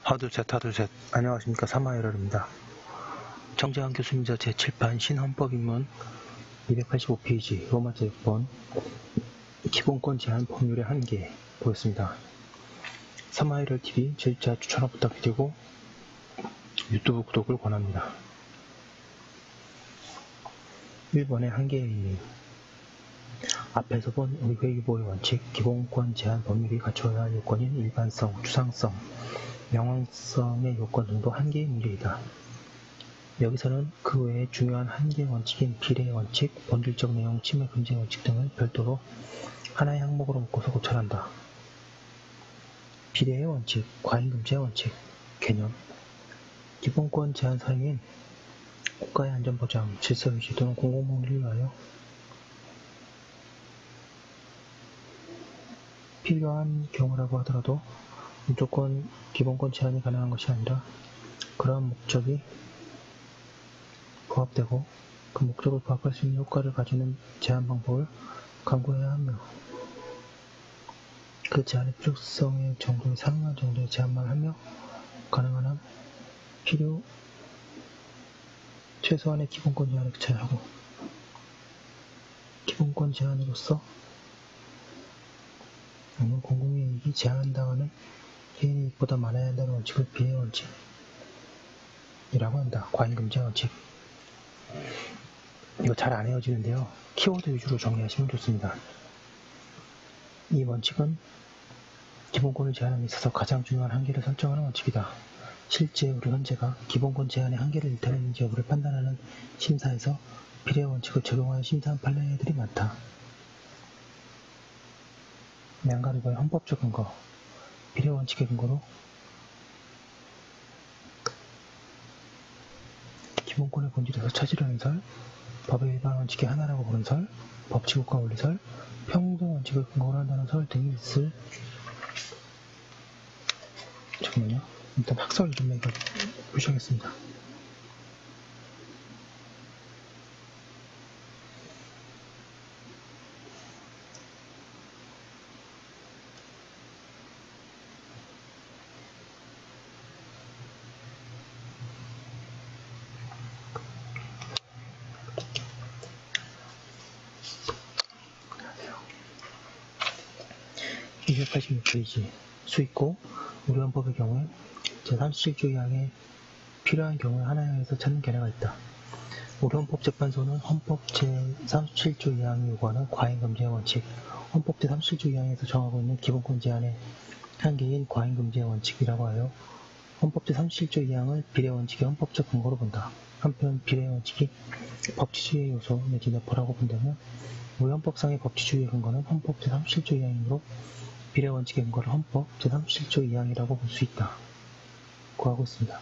하둘셋. 안녕하십니까. 사마이럴입니다. 정재환 교수님자 제7판 신헌법입문 285페이지 로마자 6번 기본권 제한 법률의 한계 보였습니다. 사마이럴 TV 제일자 추천을 부탁드리고 유튜브 구독을 권합니다. 1번의 한계의 앞에서 본 우리 회계보호의 원칙, 기본권 제한 법률이 갖춰야 할 요건인 일반성, 추상성, 명확성의 요건 등도 한계의 문제이다. 여기서는 그 외에 중요한 한계 원칙인 비례 원칙, 본질적 내용 침해 금지 원칙 등을 별도로 하나의 항목으로 묶어서 고찰한다. 비례의 원칙, 과잉 금지의 원칙, 개념, 기본권 제한 사유인 국가의 안전보장, 질서유지 또는 공공복리를 위하여 필요한 경우라고 하더라도 무조건 기본권 제한이 가능한 것이 아니라 그러한 목적이 부합되고 그 목적을 부합할 수 있는 효과를 가지는 제한 방법을 강구해야 하며 그 제한의 필요성의 정도에 상응한 정도의 제한만 하며 가능한 한 필요 최소한의 기본권 제한을 그쳐야하고 기본권 제한으로서 어느 공공의 이익이 제한당하는 개인의 이익보다 많아야 한다는 원칙을 비례 원칙이라고 한다. 과잉금지 원칙. 이거 잘 안 헤어지는데요. 키워드 위주로 정리하시면 좋습니다. 이 원칙은 기본권을 제한함에 있어서 가장 중요한 한계를 설정하는 원칙이다. 실제 우리 헌재가 기본권 제한의 한계를 일탈했는지 여부를 판단하는 심사에서 비례 원칙을 적용하여 심사한 판례들이 많다. 양가리고의 헌법적 근거, 비례 원칙의 근거로 기본권의 본질에서 차지하는 설, 법의 일반 원칙의 하나라고 보는 설, 법치국가 원리설, 평등 원칙을 근거로 한다는 설 등이 있을. 잠깐만요. 일단 학설 좀 이거 표시하겠습니다. 안녕하세요. 286페이지 수익고 우리 헌법의 경우에 제37조 2항에 필요한 경우에 하나에 의해서 찾는 견해가 있다. 우리 헌법재판소는 헌법 제37조 2항이 요구하는 과잉금지의 원칙, 헌법 제37조 2항에서 정하고 있는 기본권 제한의 한계인 과잉금지의 원칙이라고 하여 헌법 제37조 2항을 비례 원칙의 헌법적 근거로 본다. 한편 비례 원칙이 법치주의의 요소 내지 내포라고 본다면 우리 헌법상의 법치주의의 근거는 헌법 제37조 2항이므로 비례 원칙의 근거를 헌법 제37조 2항이라고 볼 수 있다. 구하고 있습니다.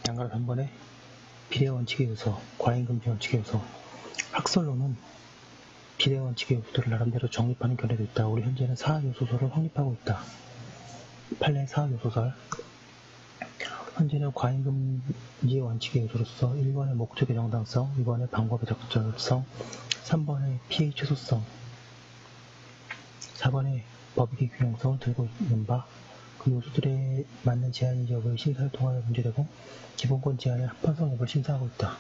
양가로 한 번에 비례 원칙의 요소, 과잉금지 원칙의 요소, 학설로는 비례 원칙의 요소들을 나름대로 정립하는 견해도 있다. 우리 현재는 사요소설을 확립하고 있다. 판례 사요소설. 현재는 과잉금지 원칙의 요소로서 1번의 목적의 정당성, 2번의 방법의 적절성, 3번의 피해 최소성, 4번의 법익의 균형성을 들고 있는 바, 그 요소들에 맞는 제한인지 여부의 심사를 통하여 문제되고 기본권 제한의 합헌성 여부를 심사하고 있다.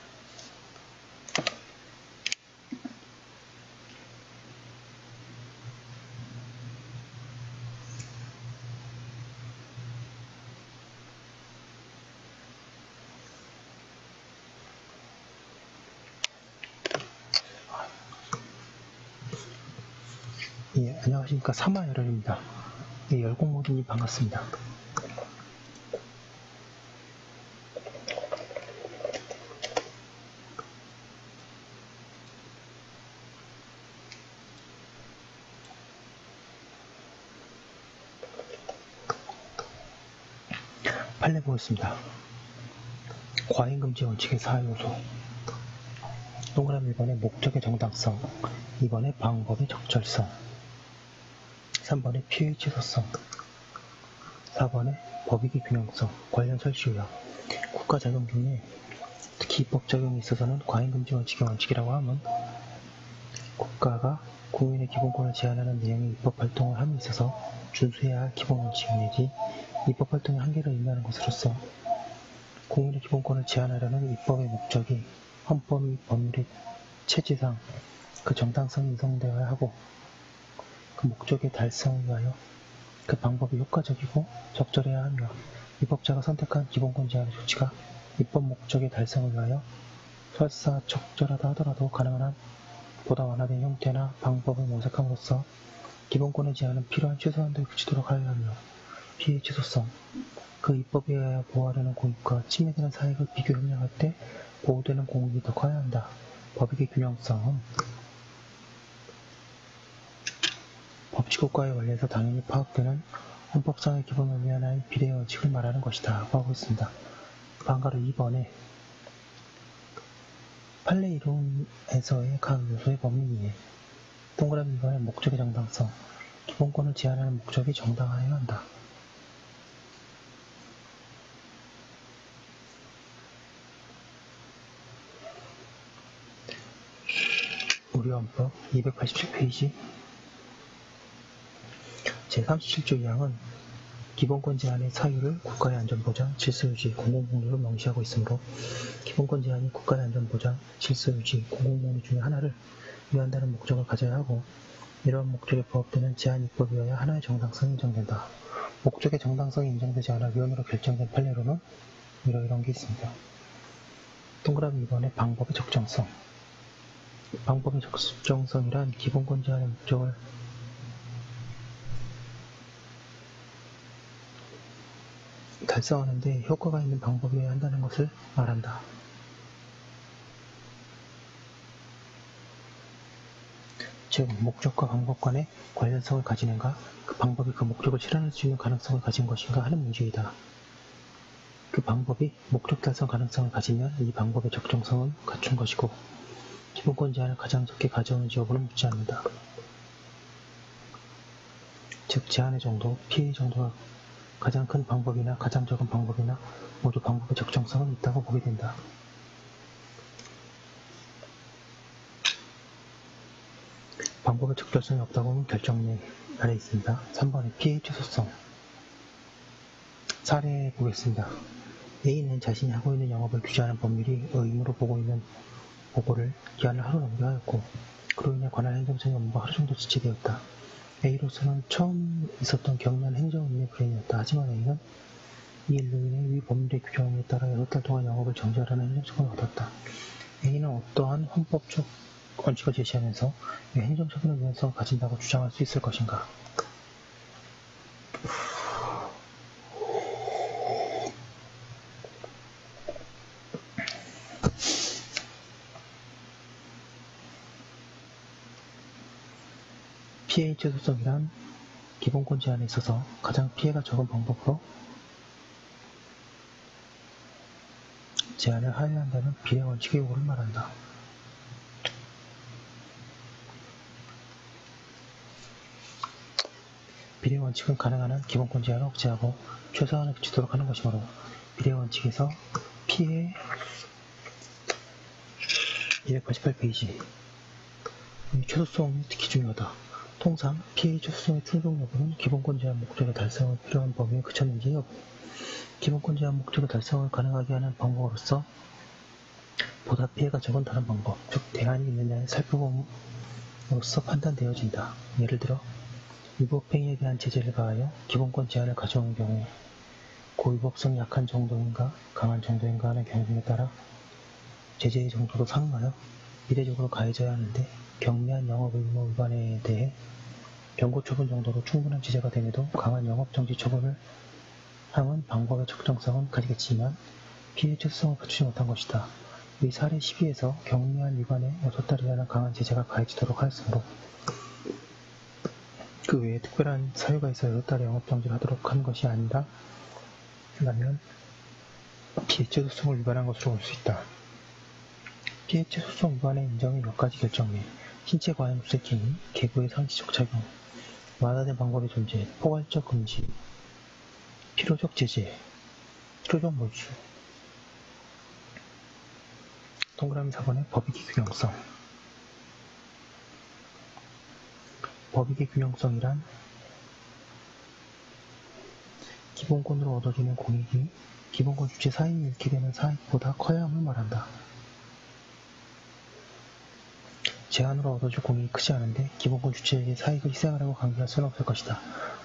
예, 안녕하십니까. 사마열혈입니다. 예, 열공모두님 반갑습니다. 판례 보겠습니다. 과잉금지 원칙의 4요소. 동그라미 1번에 목적의 정당성, 2번에 방법의 적절성, 3번에 피해의 취소성, 4번에 법익의 균형성, 관련 설치 요약. 국가 작용 중에 특히 입법 적용에 있어서는 과잉금지 원칙의 원칙이라고 하면 국가가 국민의 기본권을 제한하는 내용의 입법 활동을 함에 있어서 준수해야 할 기본 원칙 내지 입법 활동의 한계를 의미하는 것으로서 국민의 기본권을 제한하려는 입법의 목적이 헌법 및 법률의 체제상 그 정당성이 인정되어야 하고 그 목적의 달성을 위하여 그 방법이 효과적이고 적절해야 하며 입법자가 선택한 기본권 제한의 조치가 입법 목적의 달성을 위하여 설사 적절하다 하더라도 가능한 한 보다 완화된 형태나 방법을 모색함으로써 기본권의 제한은 필요한 최소한도에 그치도록 하여야 하며 피해의 취소성, 그 입법에 의하여 보호하려는 공익과 침해되는 사익을 비교 협력할 때 보호되는 공익이 더 커야 한다. 법익의 균형성은 법치국가의 원리에서 당연히 파악되는 헌법상의 기본을 위한 하나의 비례의 원칙을 말하는 것이다 라고 하고 있습니다. 반가로 2번에 판례 이론에서의 각 요소의 법리 이해. 동그라미 2번에 목적의 정당성, 기본권을 제한하는 목적이 정당하여야 한다. 우리 헌법 287페이지 제37조 2항은 기본권 제한의 사유를 국가의 안전보장, 질서유지, 공공복리로 명시하고 있으므로 기본권 제한이 국가의 안전보장, 질서유지, 공공복리 중에 하나를 위한다는 목적을 가져야 하고 이러한 목적에 부합되는 제한 입법에 의하여 하나의 정당성이 인정된다. 목적의 정당성이 인정되지 않아 위헌으로 결정된 판례로는 이런 게 있습니다. 동그라미 2번에 방법의 적정성. 방법의 적정성이란 기본권 제한의 목적을 달성하는데 효과가 있는 방법이어야 한다는 것을 말한다. 즉, 목적과 방법 간의 관련성을 가지는가, 그 방법이 그 목적을 실현할 수 있는 가능성을 가진 것인가 하는 문제이다. 그 방법이 목적 달성 가능성을 가지면 이 방법의 적정성은 갖춘 것이고 기본권 제한을 가장 적게 가져오는지 여부는 묻지 않는다. 즉, 제한의 정도, 피해의 정도가 가장 큰 방법이나 가장 적은 방법이나 모두 방법의 적정성은 있다고 보게 된다. 방법의 적절성이 없다고 하면 결정리 아래 있습니다. 3번에 피해 취소성. 사례 보겠습니다. A는 자신이 하고 있는 영업을 규제하는 법률이 의무로 보고 있는 보고를 기한을 하루 넘겨하였고 그로 인해 관할 행정처의 업무가 하루 정도 지체되었다. A로서는 처음 있었던 경미한 행정의무의 불이행이었다. 하지만 A는 이 일로 인해 위 법률의 규정에 따라 8달 동안 영업을 정지하라는 행정처분을 받았다. A는 어떠한 헌법적 원칙을 제시하면서 이 행정처분의 유연성을 가진다고 주장할 수 있을 것인가? 피해의 최소성이란 기본권 제한에 있어서 가장 피해가 적은 방법으로 제한을 하여야 한다는 비례 원칙의 요구를 말한다. 비례 원칙은 가능한 한 기본권 제한을 억제하고 최소한에 그치도록 하는 것이므로 비례 원칙에서 피해 288페이지 최소성이 특히 중요하다. 통상 피해의 최소성의 충족 여부는 기본권 제한 목적의 달성을 필요한 범위에 그쳤는지 여부, 기본권 제한 목적의 달성을 가능하게 하는 방법으로서 보다 피해가 적은 다른 방법, 즉 대안이 있느냐를 살펴봄으로써 판단되어진다. 예를 들어 위법행위에 대한 제재를 가하여 기본권 제한을 가져오는 경우 고위법성이 약한 정도인가 강한 정도인가 하는 경우에 따라 제재의 정도도 상응하여 비례적으로 가해져야 하는데 경미한 영업의무 위반에 대해 경고처분 정도로 충분한 제재가 됨에도 강한 영업정지 처분을 하는 방법의 적정성은 가지겠지만 피해 최소성을 갖추지 못한 것이다. 이 사례 12에서 경미한 위반에 6달이라는 강한 제재가 가해지도록 하였으므로 그 외에 특별한 사유가 있어 6달의 영업정지를 하도록 하는 것이 아니라 라면 피해체 소송을 위반한 것으로 볼 수 있다. 피해체 소송 위반의 인정의 몇 가지 결정례, 신체 과잉 수색행위, 개구의 상시적 작용, 완화된 방법의 존재, 포괄적 금지, 필요적 제재, 필요적 몰수. 동그라미 4번의 법익의 균형성. 법익의 균형성이란 기본권으로 얻어지는 공익이 기본권 주체 사익이 잃게 되는 사익보다 커야 함을 말한다. 제한으로 얻어질 공익이 크지 않은데 기본권 주체에게 사익을 희생하라고 강조할 수는 없을 것이다.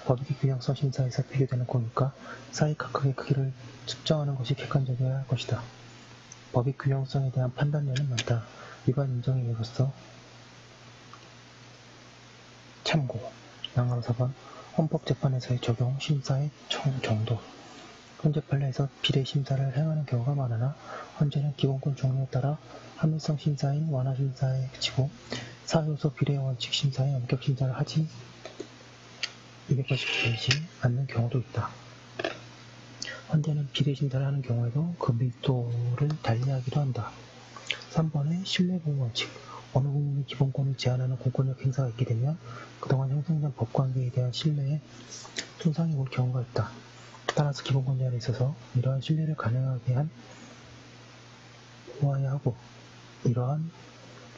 법익의 균형성 심사에서 비교되는 공익과 사익 각각의 크기를 측정하는 것이 객관적이어야 할 것이다. 법익 균형성에 대한 판단례는 많다. 위반 인정에 이어서 참고. 양가로 4번 헌법재판에서의 적용 심사의 정도. 현재 판례에서 비례 심사를 행하는 경우가 많으나 헌재는 기본권 종류에 따라 합리성 심사인 완화 심사에 그치고 사효소 비례 원칙 심사에 엄격 심사를 하지 280페이지 않는 경우도 있다. 헌재는 비례 심사를 하는 경우에도 그 밀도를 달리하기도 한다. 3번의 신뢰보호 원칙. 어느 국민의 기본권을 제한하는 공권력 행사가 있게 되면 그동안 형성된 법관계에 대한 신뢰에 손상이 올 경우가 있다. 따라서 기본권 제한에 있어서 이러한 신뢰를 가능하게 보호해야 하고 이러한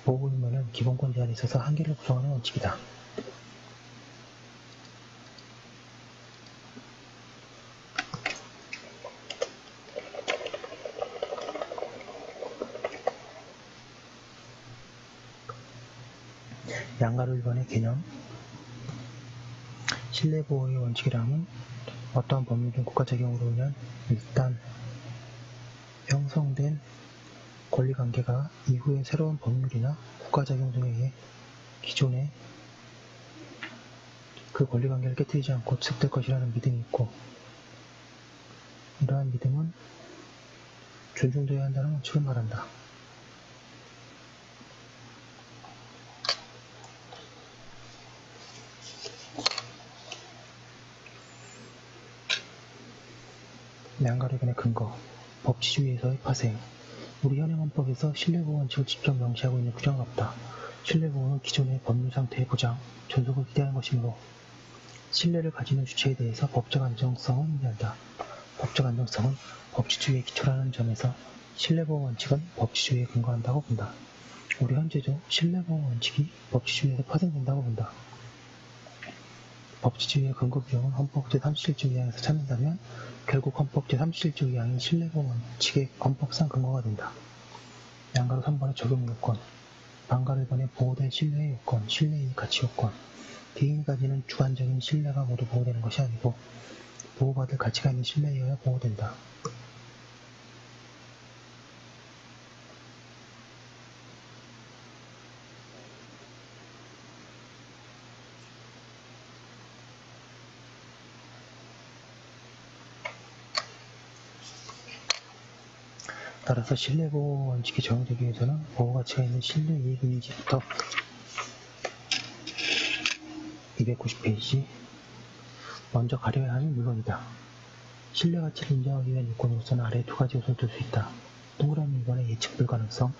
보호 의무는 기본권 제한에 있어서 한계를 구성하는 원칙이다. 양가로 1번의 개념. 신뢰보호의 원칙이라면 어떠한 법률인 국가적용으로 인한 일단 형성된 권리관계가 이후에 새로운 법률이나 국가적용 등에 의해 기존의 그 권리관계를 깨뜨리지 않고 지속될 것이라는 믿음이 있고 이러한 믿음은 존중되어야 한다는 원칙을 말한다. 양가로변의 근거, 법치주의에서의 파생. 우리 현행 헌법에서 신뢰보호 원칙을 직접 명시하고 있는 규정은 없다. 신뢰보호는 기존의 법률 상태의 보장, 존속을 기대하는 것이므로 신뢰를 가지는 주체에 대해서 법적 안정성을 의미한다. 법적 안정성은 법치주의에 기초라는 점에서 신뢰보호 원칙은 법치주의에 근거한다고 본다. 우리 현재도 신뢰보호 원칙이 법치주의에서 파생된다고 본다. 법치주의의 근거 규정은 헌법 제37조 2항에서 찾는다면 결국 헌법 제37조 2항이 신뢰보호 원칙의 헌법상 근거가 된다. 양가로 3번의 적용 요건, 방가로 1번의 보호된 신뢰의 요건, 신뢰의 가치 요건. 개인이 가지는 주관적인 신뢰가 모두 보호되는 것이 아니고 보호받을 가치가 있는 신뢰여야 보호된다. 따라서 신뢰보호 원칙이 적용되기 위해서는 보호가치가 있는 신뢰이익인지부터 290페이지 먼저 가려야 하는 물론이다. 신뢰가치를 인정하기 위한 요건으로서는 아래 두 가지 요소를 들 수 있다. 동그라미 2번의 예측 불가능성.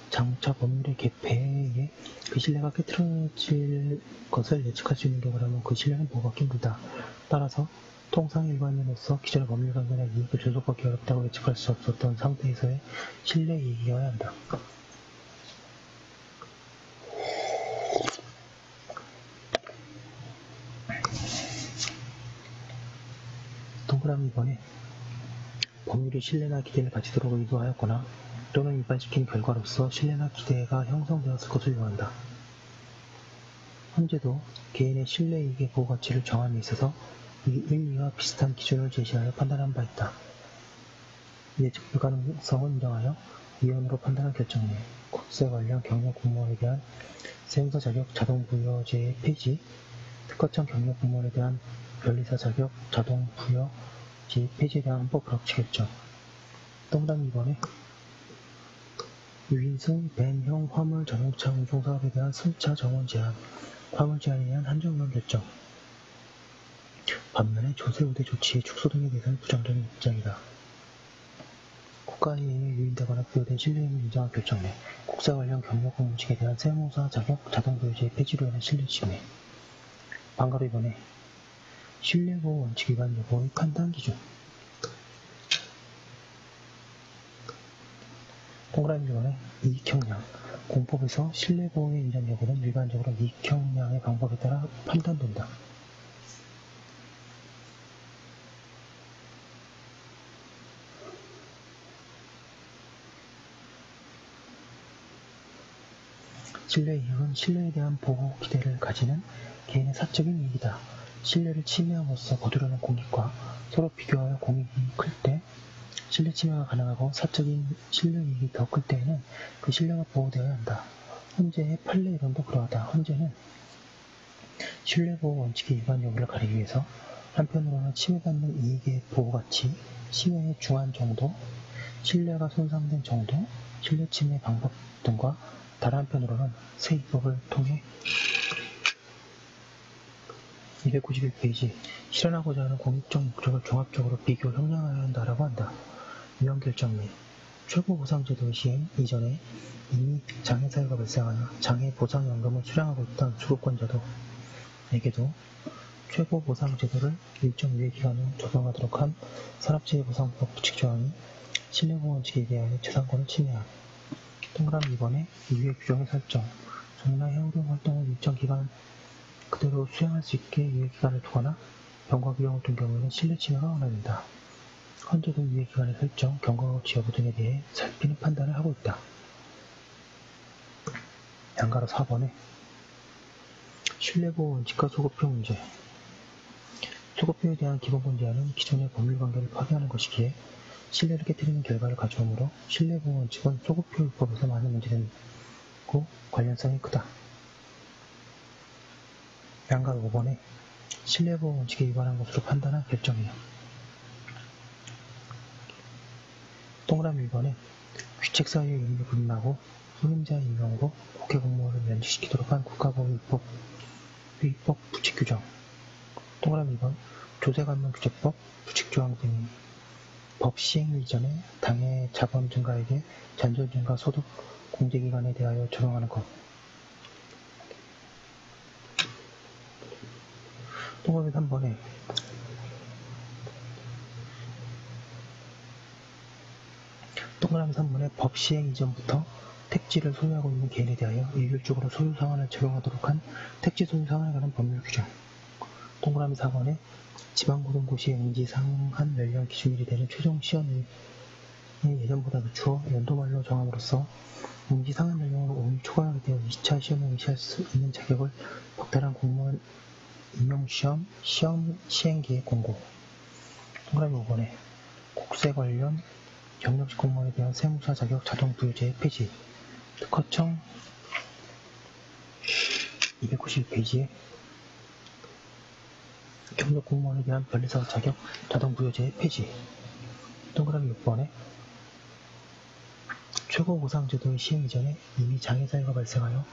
장차 법률의 개폐에 의해 그 신뢰가 깨트려질 것을 예측할 수 있는 경우라면 그 신뢰는 보호받기 힘들다. 따라서 통상 일반인으로서 기존의 법률 관계나 이익을 존속받기 어렵다고 예측할 수 없었던 상태에서의 신뢰 이익이어야 한다. 동그라미 2번에 법률이 신뢰나 기대를 가지도록 의도하였거나 또는 위반시킨 결과로서 신뢰나 기대가 형성되었을 것을 요한다. 현재도 개인의 신뢰이익의 보호가치를 정함에 있어서 이 1, 2와 비슷한 기준을 제시하여 판단한 바 있다. 예측 불가능성을 인정하여 위헌으로 판단한 결정례, 국세 관련 경력 공무원에 대한 세무사 자격 자동 부여제의 폐지, 특허청 경력 공무원에 대한 변리사 자격 자동 부여제 폐지에 대한 헌법 불합치 결정. 동그라미 2번에 유인승, 벤형 화물 전용차 운송 사업에 대한 승차 정원 제한, 화물 제한에 대한 한정위원 결정. 반면에 조세 우대 조치의 축소 등에 대해서는 부정적인 입장이다. 국가에 의해 유인되거나 부여된 신뢰임을 인정한 결정례, 국사 관련 경력 공무직에 대한 세무사 자격 자동부여제의 폐지로 인한 신뢰침해. 방가로 2번에 신뢰보호 원칙 위반 여부의 판단 기준. 동그라미 1번에 이익형량. 공법에서 신뢰보호의 인정 여부는 일반적으로 이익형량의 방법에 따라 판단된다. 신뢰이익은 신뢰에 대한 보호 기대를 가지는 개인의 사적인 이익이다. 신뢰를 침해함으로써 거두려는 공익과 서로 비교하여 공익이 클 때, 신뢰 침해가 가능하고 사적인 신뢰이익이 더 클 때에는 그 신뢰가 보호되어야 한다. 헌재의 판례 이론도 그러하다. 헌재는 신뢰보호 원칙의 위반 여부를 가리기 위해서 한편으로는 침해받는 이익의 보호가치, 침해의 중한 정도, 신뢰가 손상된 정도, 신뢰 침해 방법 등과 다른 한편으로는 새 입법을 통해 291페이지 실현하고자 하는 공익적 목적을 종합적으로 비교 형량하여야 한다라고 한다. 유형결정 및 최고보상제도의 시행 이전에 이미 장애 사유가 발생하여 장애 보상연금을 수령하고 있던 수급권자도에게도 최고보상제도를 일정 유예기간 후 적용하도록 한 산업재해보상법 부칙조항이 신뢰보호 원칙에 대하여 재산권을 침해함. 동그라미 2번에 유예 규정의 설정, 종이나 해오령 활동을 일정 기간 그대로 수행할 수 있게 유예기간을 두거나 병과 규정을 둔 경우에는 신뢰 침해가 원화된다. 헌재도 유예기간의 설정, 경과고치 여부 등에 대해 살피는 판단을 하고 있다. 양가로 4번에 신뢰보호 원칙과 소급표 문제. 소급표에 대한 기본권 제한은 기존의 법률관계를 파괴하는 것이기에 신뢰를 깨뜨리는 결과를 가져오므로 신뢰보호 원칙은 소급표 입법에서 많은 문제되고 관련성이 크다. 양가로 5번에 신뢰보호 원칙에 위반한 것으로 판단한 결정이다. 동그라미 1번에 귀책 사유의 의미를 불문하고 후임자 임명으로 국회 공무원을 면직시키도록 한 국가보호 위법 부칙 규정. 동그라미 2번 조세관문규제법 부칙조항 등 법 시행 이전에 당해 자본 증가에게 잔존 증가 소득 공제기간에 대하여 적용하는 것. 동그라미 3번에 법 시행 이전부터 택지를 소유하고 있는 개인에 대하여 일률적으로 소유 상한을 적용하도록 한 택지 소유 상한에 관한 법률 규정. 동그라미 4번에 지방고등고시의 응시 상한 연령 기준일이 되는 최종 시험일 예전보다 늦추어 연도 말로 정함으로써 응시 상한 연령으로 5일 초과하게 되어 2차 시험에 응시할 수 있는 자격을 박탈한 공무원 임용시험 시험 시행계획 공고. 동그라미 5번에 국세 관련 경력직 공무원에 대한 세무사 자격 자동 부여제의 폐지. 특허청 291페이지에 경력 공무원에 대한 변리사 자격 자동 부여제의 폐지. 동그라미 6번에 최고보상제도의 시행 이전에 이미 장애 사유가 발생하여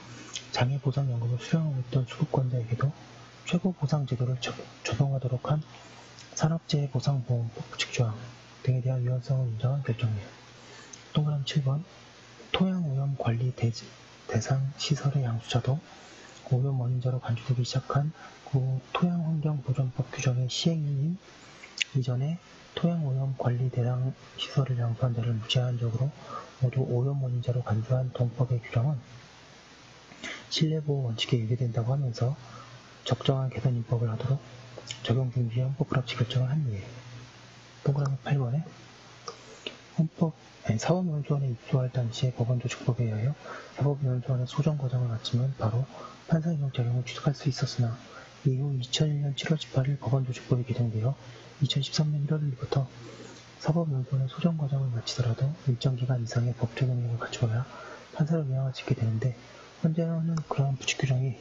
장애보상연금을 수령하고 있던 수급권자에게도 최고보상제도를 적용하도록 한 산업재해보상보험법 부칙조항 등에 대한 유연성을 인정한 결정이에요. 동그라미 7번 토양오염 관리 대상 시설의 양수자도 오염 원인자로 간주되기 시작한 토양환경보전법 규정의 시행인 이전에 토양오염 관리 대상 시설을 양수한 자를 무제한적으로 모두 오염 원인자로 간주한 동법의 규정은 신뢰보호 원칙에 위배된다고 하면서 적정한 개선 입법을 하도록 적용 중지의 헌법 불합치 결정을 한 이에. 동그라미 8번에 사법연수원에 입소할 당시에 법원조직법에 의하여 사법연수원의 소정 과정을 마치면 바로 판사임용 자격을 취득할 수 있었으나 이후 2001년 7월 18일 법원조직법이 개정되어 2013년 1월 1일부터 사법연수원의 소정 과정을 마치더라도 일정 기간 이상의 법적 능력을 갖추어야 판사로 임명할 수 있게 되는데 현재는 그러한 부칙 규정이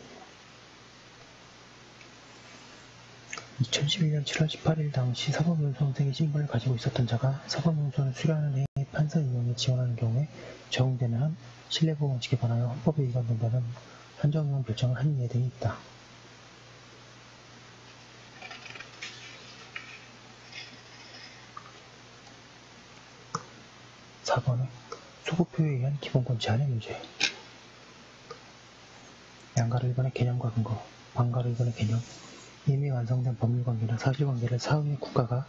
2011년 7월 18일 당시 사법연수원생의 신분을 가지고 있었던 자가 사법연수원을 수료하는 해에 판사 임용에 지원하는 경우에 적용되는 한 신뢰보호 원칙에 관하여 헌법에 위반된다는 한정형 결정을 한 이해 등이 있다. 4번에 소급표에 의한 기본권 제한의 문제. 양가로 1번의 개념과 근거, 방가로 1번의 개념. 이미 완성된 법률관계나 사실관계를 사회의 국가가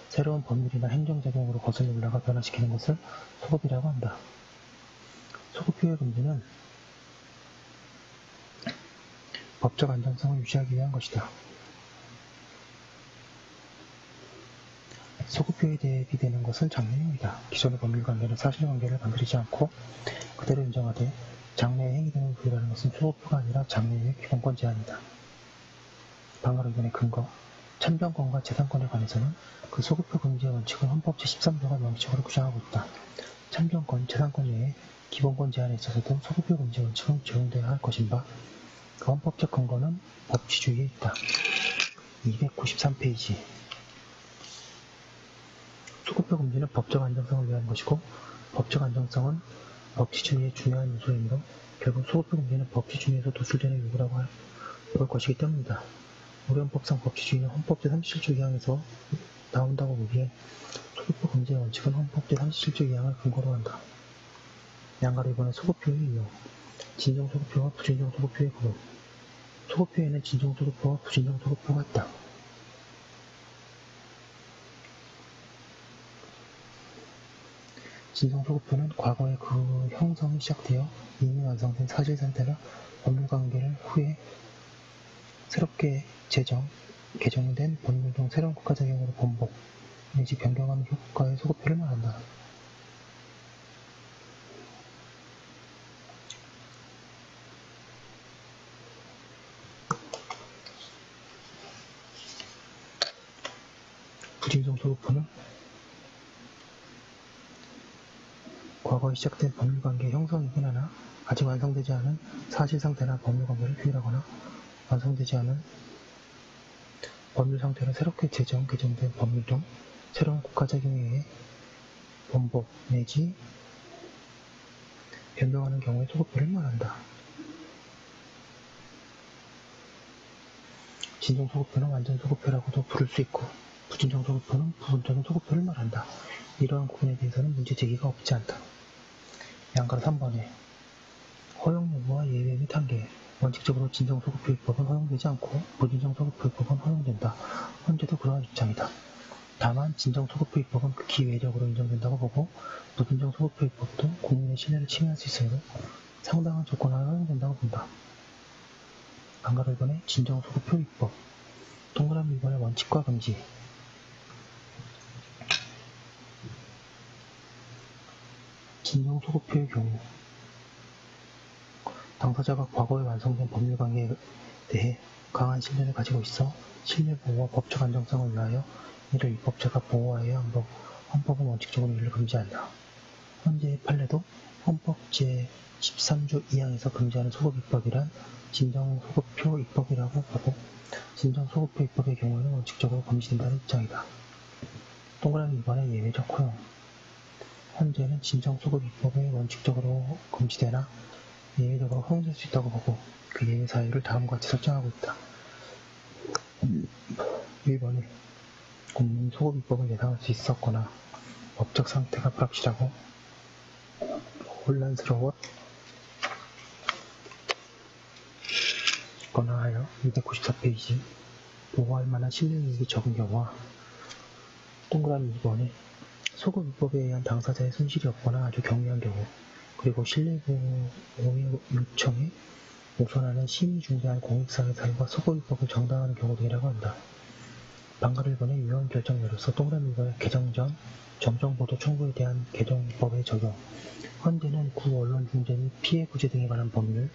새로운 법률이나 행정작용으로 거슬러 올라가 변화시키는 것을 소급이라고 한다. 소급표의 금지는 법적 안정성을 유지하기 위한 것이다. 소급표에 대비되는 것은 장래형이다. 기존의 법률관계는 사실관계를 건드리지 않고 그대로 인정하되 장래에 행위되는 부분이라는 것은 소급표가 아니라 장래의 기본권 제한이다. 방가로 2번의 근거, 참정권과 재산권에 관해서는 그 소급표 금지의 원칙을 헌법 제13조가 명시적으로 규정하고 있다. 참정권, 재산권 외에 기본권 제한에 있어서도 소급표 금지 원칙은 적용되어야 할 것인가? 그 헌법적 근거는 법치주의에 있다. 293페이지. 소급표 금지는 법적 안정성을 위한 것이고 법적 안정성은 법치주의의 중요한 요소이므로 결국 소급표 금지는 법치주의에서 도출되는 요구라고 볼 것이기 때문이다. 우리 헌법상 법치주의는 헌법 제37조 2항에서 나온다고 보기에 소급표 금지의 원칙은 헌법 제37조 2항을 근거로 한다. 양가로 2번의 소급표의 이유, 진정소급표와 부진정소급표의 구분. 소급표에는 진정소급표와 부진정소급표가 있다. 진정소급표는 과거에 그 형성이 시작되어 이미 완성된 사실상태나 법률관계를 후에 새롭게 개정된 법률 등 새로운 국가작용으로 번복 내지 변경하는 효과의 소급표를 말한다. 부진정 소급표는 과거에 시작된 법률관계의 형성이긴 하나 아직 완성되지 않은 사실상태나 법률관계를 규율하거나 완성되지 않은 법률 상태로 새롭게 개정된 법률 등 새로운 국가작용에 의해 번복 내지 변경하는 경우에 소급표를 말한다. 진정소급표는 완전소급표라고도 부를 수 있고 부진정소급표는 부분적인 소급표를 말한다. 이러한 구분에 대해서는 문제 제기가 없지 않다. 양가로 3번에 허용 여부와 예외 및 한계. 원칙적으로 진정소급표 입법은 허용되지 않고 부진정소급표 입법은 허용된다. 현재도 그러한 입장이다. 다만 진정소급표 입법은 극히 예외적으로 인정된다고 보고 부진정소급표 입법도 국민의 신뢰를 침해할 수 있으므로 상당한 조건 하에 허용된다고 본다. 방가로 1번의 진정소급표 입법, 동그라미 2번의 원칙과 금지. 진정소급표의 경우 당사자가 과거에 완성된 법률관계에 대해 강한 신뢰를 가지고 있어 신뢰보호와 법적 안정성을 위하여 이를 입법자가 보호하여야 헌법은 원칙적으로 이를 금지한다. 현재의 판례도 헌법 제13조 2항에서 금지하는 소급입법이란 진정소급표 입법이라고 보고 진정소급표 입법의 경우에는 원칙적으로 금지된다는 입장이다. 동그라미 2번의 예외적 허용. 현재는 진정소급 입법에 원칙적으로 금지되나 예외적으로 허용될 수 있다고 보고 그 예외 사유를 다음과 같이 설정하고 있다. 1번에 국민이 소급 입법을 예상할 수 있었거나 법적 상태가 불확실하고 혼란스러웠거나 하여 294페이지 보호할 만한 신뢰이익이 적은 경우와 동그라미 2번에 소급 입법에 의한 당사자의 손실이 없거나 아주 경미한 경우 그리고 신뢰보호의 요청에 우선하는 심의 중대한 공익사회 사유가 소급 입법을 정당화하는 경우 등이라고 한다. 방가로 1번의 유효한 결정례로서 동그라미 2번의 개정 전 정정보도 청구에 대한 개정법의 적용. 현재는 구언론중재 및 피해 구제 등에 관한 법률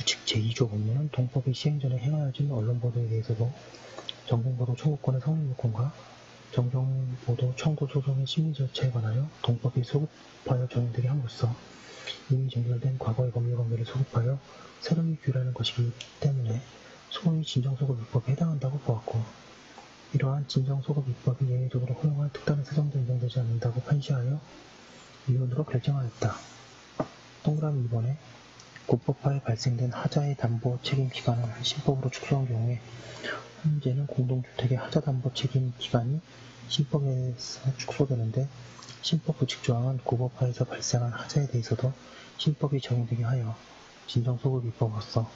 즉 제2조 법률은 동법이 시행 전에 행하여진 언론보도에 대해서도 정정보도 청구권의 성립 요건과 정정보도 청구 소송의 심리 절차에 관하여 동법이 소급하여 적용되게 함으로써 이미 종결된 과거의 법률관계를 소급하여 새롭게 규율하는 것이기 때문에 소위 진정소급 입법에 해당한다고 보았고 이러한 진정소급 입법이 예외적으로 허용할 특단의 사정도 인정되지 않는다고 판시하여 위원으로 결정하였다. 동그라미 2번에 국법화에 발생된 하자의 담보 책임 기간을 신법으로 축소한 경우에 현재는 공동주택의 하자 담보 책임 기간이 신법에서 축소되는데 신법 부칙조항은 구법하에서 발생한 하자에 대해서도 신법이 적용되게 하여 진정소급입법으로서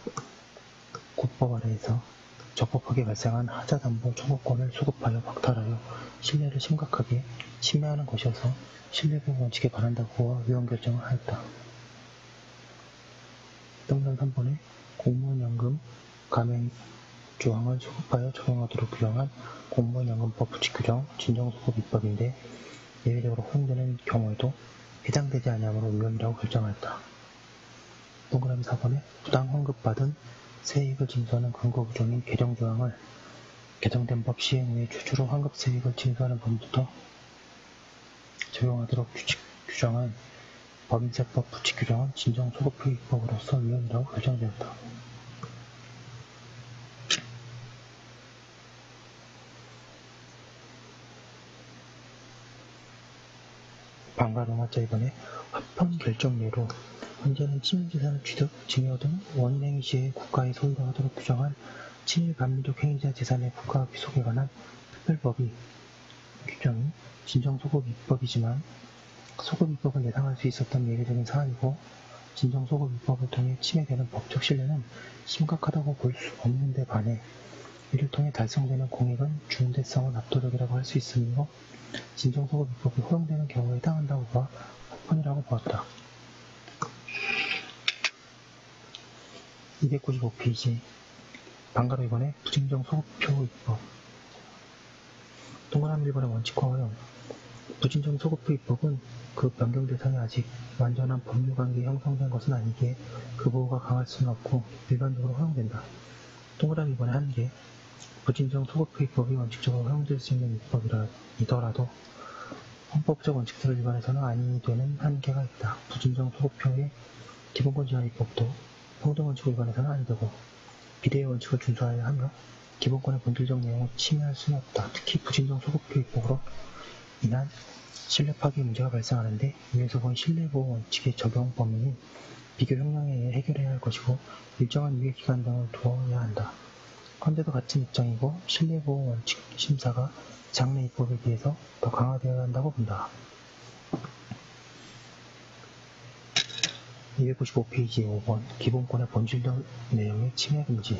구법 아래에서 적법하게 발생한 하자담보 청구권을 소급하여 박탈하여 신뢰를 심각하게 침해하는 것이어서 신뢰보호 원칙에 반한다고 위헌결정을 하였다. 동전 3번에 공무원연금 감행조항을 소급하여 적용하도록 규정한 공무원연금법 부칙규정 진정소급입법인데 예외적으로 허용되는 경우에도 해당되지 아니하므로 위헌이라고 결정하였다. 동그라미 4번에 부당 환급받은 세액을 징수하는 근거 규정인 개정조항을 개정된 법 시행 후에 최초로 환급세액을 징수하는 법부터 적용하도록 규정한 법인세법 부칙규정은 진정소급입법으로서 위헌이라고 결정되었다. 방가동화자 2번에 화편 결정례로 현재는 침해재산을 취득, 증여 등 원인행위 시에 국가의 소유로 하도록 규정한 친일반민족 행위자 재산의 부가 귀속에 관한 특별법이 규정이 진정소급입법이지만 소급입법을 예상할 수 있었던 예외적인 사안이고 진정소급입법을 통해 침해되는 법적 신뢰는 심각하다고 볼 수 없는 데 반해 이를 통해 달성되는 공익은 중대성은 압도적이라고 할 수 있으므로 진정소급입법이 허용되는 경우에 해당한다고 봐 합헌이라고 보았다. 295페이지 방가로 2번에 부진정소급표 입법 동그라미 1번의 원칙과 허용 부진정소급표 입법은 그 변경 대상이 아직 완전한 법률관계에 형성된 것은 아니기에 그 보호가 강할 수는 없고 일반적으로 허용된다. 동그라미 2번의 한계 부진정소급표 입법이 원칙적으로 허용될 수 있는 입법이더라도 헌법적 원칙들을 위반해서는 아니 되는 한계가 있다. 부진정소급표의 기본권 제한 입법도 평등원칙을 위반해서는 아니 되고 비례의 원칙을 준수하여야 하며 기본권의 본질적 내용을 침해할 수는 없다. 특히 부진정소급표 입법으로 인한 신뢰 파괴 문제가 발생하는데 위에서 본 신뢰보호 원칙의 적용 범위는 비교 형량에 의해 해결해야 할 것이고 일정한 유예 기간 등을 두어야 한다. 헌재도 같은 입장이고 신뢰보호 원칙 심사가 장래 입법에 비해서 더 강화되어야 한다고 본다. 295페이지 5번 기본권의 본질적 내용의 침해 금지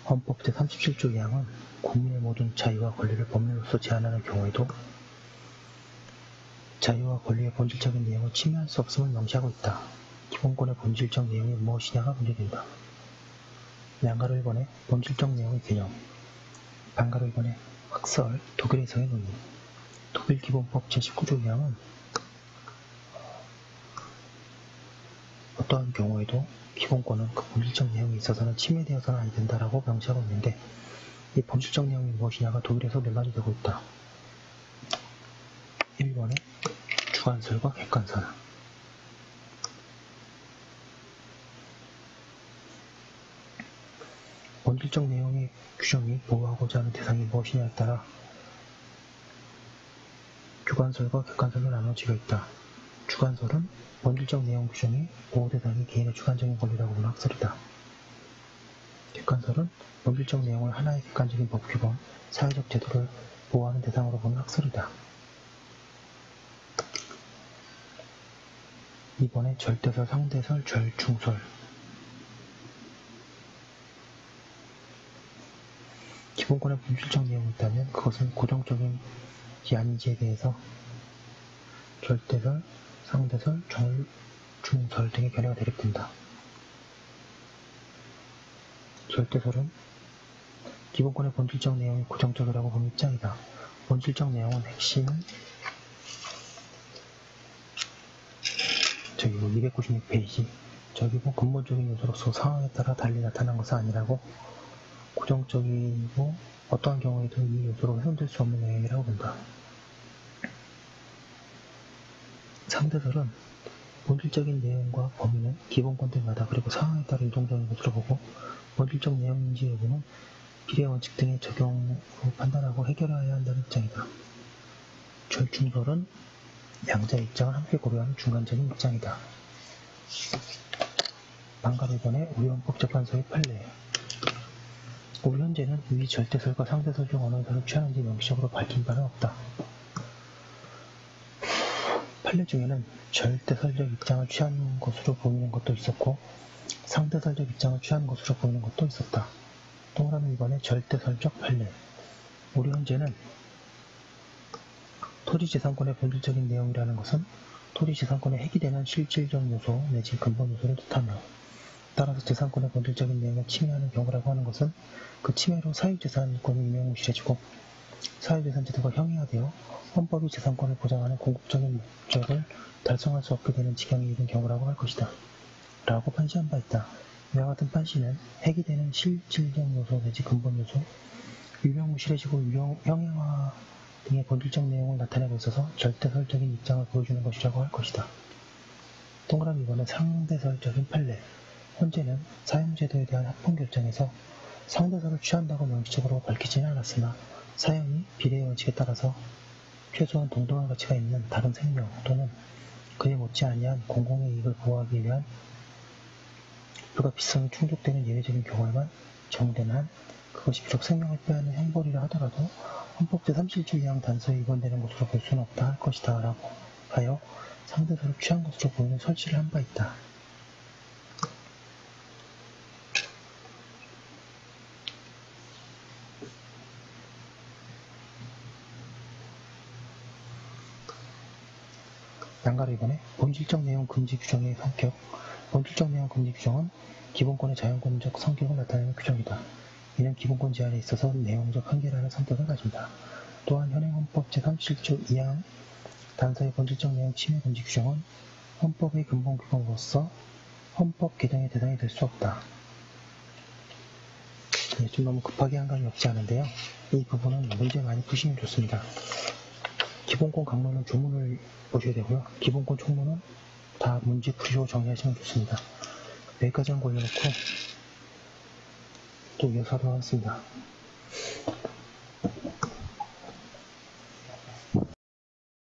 헌법 제37조 2항은 국민의 모든 자유와 권리를 법률로서 제한하는 경우에도 자유와 권리의 본질적인 내용을 침해할 수 없음을 명시하고 있다. 기본권의 본질적 내용이 무엇이냐가 문제된다. 양가로 1번에 본질적 내용의 개념 반가로 1번에 학설, 독일에서의 논의 독일 기본법 제19조 2항은 어떠한 경우에도 기본권은 그 본질적 내용에 있어서는 침해되어서는 안 된다라고 명시하고 있는데 이 본질적 내용이 무엇이냐가 독일에서 논란이 되고 있다. 1번에 주관설과 객관설 본질적 내용의 규정이 보호하고자 하는 대상이 무엇이냐에 따라 주관설과 객관설로 나눠지고 있다. 주관설은 본질적 내용 규정이 보호 대상이 개인의 주관적인 권리라고 보는 학설이다. 객관설은 본질적 내용을 하나의 객관적인 법 규범, 사회적 제도를 보호하는 대상으로 보는 학설이다. 2번에 절대설, 상대설, 절충설 기본권의 본질적 내용이 있다면 그것은 고정적인지 아닌지에 대해서 절대설, 상대설, 절충설 등의 견해가 대립된다. 절대설은 기본권의 본질적 내용이 고정적이라고 보는 입장이다. 본질적 내용은 핵심은 저기 296페이지 저기 근본적인 요소로서 상황에 따라 달리 나타난 것은 아니라고 고정적이고 어떠한 경우에도 이 요소로 훼손될 수 없는 내용이라고 본다. 상대설은 본질적인 내용과 범위는 기본권 등마다 그리고 상황에 따라 유동적인 것으로 보고 본질적 내용인지 여부는 비례 원칙 등의 적용으로 판단하고 해결해야 한다는 입장이다. 절충설은 양자의 입장을 함께 고려하는 중간적인 입장이다. 반가르번의 우리 헌법재판소의 판례. 우리 현재는 위 절대설과 상대설 중 어느 설을 취하는지 명시적으로 밝힌 바는 없다. 판례 중에는 절대설적 입장을 취하는 것으로 보이는 것도 있었고 상대설적 입장을 취하는 것으로 보이는 것도 있었다. 동그라미 2번의 절대설적 판례. 우리 현재는 토지재산권의 본질적인 내용이라는 것은 토지재산권에 해기되는 실질적 요소 내지 근본 요소를 뜻하며 따라서 재산권의 본질적인 내용을 침해하는 경우라고 하는 것은 그 침해로 사유재산권이 유명무실해지고 사유재산 제도가 형이화되어 헌법이 재산권을 보장하는 궁극적인 목적을 달성할 수 없게 되는 지경에 이른 경우라고 할 것이다. 라고 판시한 바 있다. 이와 같은 판시는 해기되는 실질적 요소 내지 근본 요소, 유명무실해지고 형이화 등의 본질적 내용을 나타내고 있어서 절대설적인 입장을 보여주는 것이라고 할 것이다. 동그라미 2번은 상대설적인 판례. 현재는 사형제도에 대한 합헌결정에서 상대설을 취한다고 명시적으로 밝히지는 않았으나 사형이 비례의 원칙에 따라서 최소한 동등한 가치가 있는 다른 생명 또는 그에 못지아니한 공공의 이익을 보호하기 위한 불가피성이 충족되는 예외적인 경우에만 정된 한 그것이 비록 생명을 빼앗는 형벌이라 하더라도 헌법 제37조 2항 단서에 위반되는 것으로 볼 수는 없다 할 것이다 라고 하여 상대설을 취한 것으로 보이는 설치를 한 바 있다. 양가로 이번에 본질적 내용 금지 규정의 성격. 본질적 내용 금지 규정은 기본권의 자연권적 성격을 나타내는 규정이다. 이는 기본권 제한에 있어서 내용적 한계라는 성격을 가진다. 또한 현행헌법 제37조 2항 단서의 본질적 내용 침해 금지 규정은 헌법의 근본 규정으로서 헌법 개정의 대상이 될 수 없다. 좀 너무 급하게 한 감이 없지 않은데요. 이 부분은 문제 많이 푸시면 좋습니다. 기본권 강론은 조문을 보셔야 되고요. 기본권 총론은 다 문제 풀이로 정리하시면 좋습니다. 여기까지 한 거 올려놓고 또 이어서 하도록 하겠습니다.